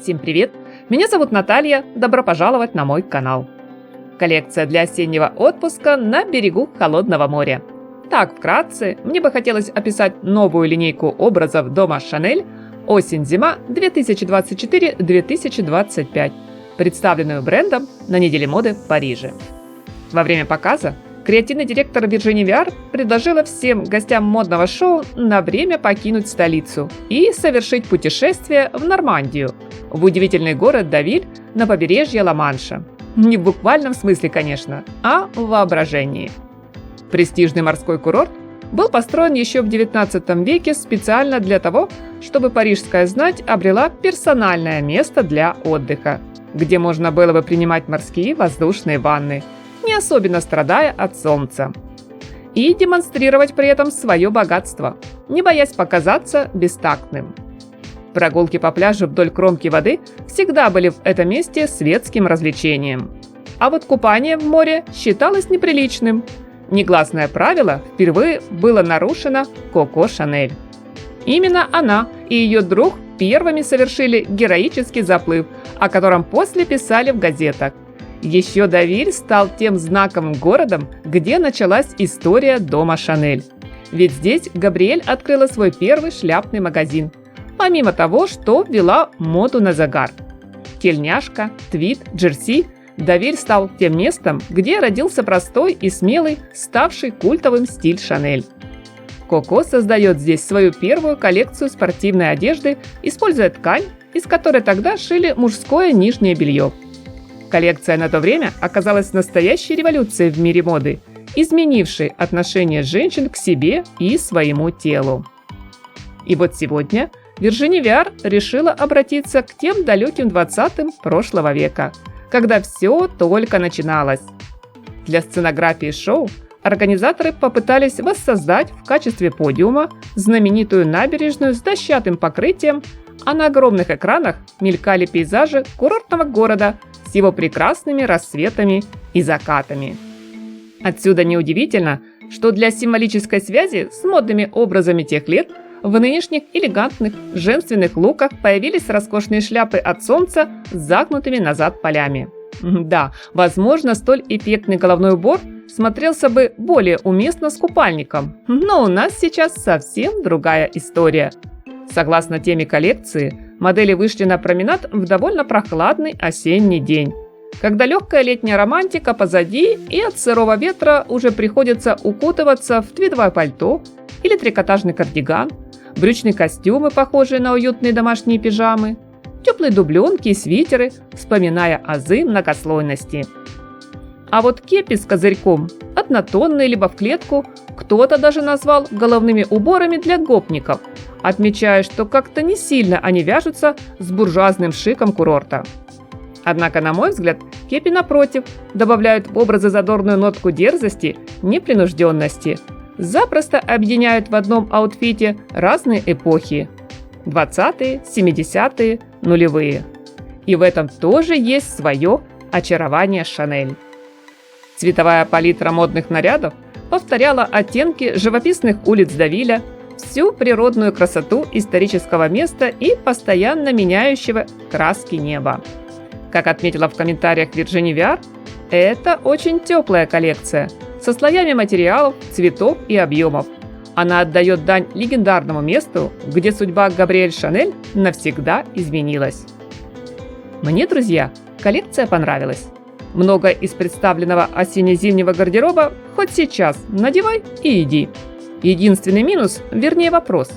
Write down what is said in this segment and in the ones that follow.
Всем привет! Меня зовут Наталья, добро пожаловать на мой канал. Коллекция для осеннего отпуска на берегу холодного моря. Так, вкратце, мне бы хотелось описать новую линейку образов дома Шанель осень-зима 2024-2025, представленную брендом на неделе моды в Париже. Во время показа креативный директор Virginie Viard предложила всем гостям модного шоу на время покинуть столицу и совершить путешествие в Нормандию, в удивительный город Девиль на побережье Ла-Манша. Не в буквальном смысле, конечно, а в воображении. Престижный морской курорт был построен еще в XIX веке специально для того, чтобы парижская знать обрела персональное место для отдыха, где можно было бы принимать морские воздушные ванны, не особенно страдая от солнца, и демонстрировать при этом свое богатство, не боясь показаться бестактным. Прогулки по пляжу вдоль кромки воды всегда были в этом месте светским развлечением. А вот купание в море считалось неприличным. Негласное правило впервые было нарушено Коко Шанель. Именно она и ее друг первыми совершили героический заплыв, о котором после писали в газетах. Еще Девиль стал тем знаковым городом, где началась история дома Шанель. Ведь здесь Габриэль открыла свой первый шляпный магазин, помимо того, что ввела моду на загар. Тельняшка, твид, джерси, Девиль стал тем местом, где родился простой и смелый, ставший культовым стиль Шанель. Коко создает здесь свою первую коллекцию спортивной одежды, используя ткань, из которой тогда шили мужское нижнее белье. Коллекция на то время оказалась настоящей революцией в мире моды, изменившей отношение женщин к себе и своему телу. И вот сегодня Virginie Viard решила обратиться к тем далеким 20-м прошлого века, когда все только начиналось. Для сценографии шоу организаторы попытались воссоздать в качестве подиума знаменитую набережную с дощатым покрытием, а на огромных экранах мелькали пейзажи курортного города с его прекрасными рассветами и закатами. Отсюда неудивительно, что для символической связи с модными образами тех лет в нынешних элегантных женственных луках появились роскошные шляпы от солнца с загнутыми назад полями. Да, возможно, столь эффектный головной убор смотрелся бы более уместно с купальником, но у нас сейчас совсем другая история. Согласно теме коллекции, модели вышли на променад в довольно прохладный осенний день, когда легкая летняя романтика позади и от сырого ветра уже приходится укутываться в твидовое пальто или трикотажный кардиган, брючные костюмы, похожие на уютные домашние пижамы, теплые дубленки и свитеры, вспоминая азы многослойности. А вот кепи с козырьком, однотонные либо в клетку, кто-то даже назвал головными уборами для гопников, отмечая, что как-то не сильно они вяжутся с буржуазным шиком курорта. Однако, на мой взгляд, кепи, напротив, добавляют в образы задорную нотку дерзости, непринужденности, запросто объединяют в одном аутфите разные эпохи – 20-е, 70-е, нулевые. И в этом тоже есть свое очарование Шанель. Цветовая палитра модных нарядов повторяла оттенки живописных улиц Девиля, всю природную красоту исторического места и постоянно меняющего краски неба. Как отметила в комментариях Virginie Viard, это очень теплая коллекция, со слоями материалов, цветов и объемов. Она отдает дань легендарному месту, где судьба Габриэль Шанель навсегда изменилась. Мне, друзья, коллекция понравилась. Много из представленного осенне-зимнего гардероба хоть сейчас надевай и иди. Единственный минус, вернее вопрос: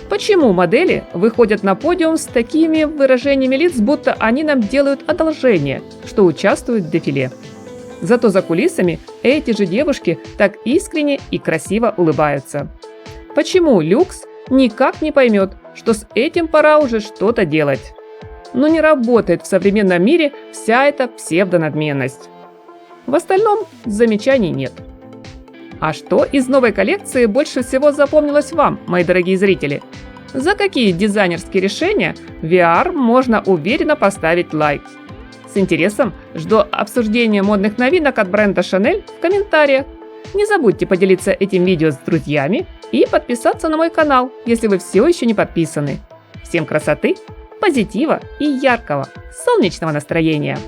почему модели выходят на подиум с такими выражениями лиц, будто они нам делают одолжение, что участвуют в дефиле? Зато за кулисами эти же девушки так искренне и красиво улыбаются. Почему люкс никак не поймет, что с этим пора уже что-то делать? Но не работает в современном мире вся эта псевдонадменность. В остальном замечаний нет. А что из новой коллекции больше всего запомнилось вам, мои дорогие зрители? За какие дизайнерские решения Viard можно уверенно поставить лайк? С интересом жду обсуждения модных новинок от бренда Шанель в комментариях. Не забудьте поделиться этим видео с друзьями и подписаться на мой канал, если вы все еще не подписаны. Всем красоты позитива и яркого, солнечного настроения.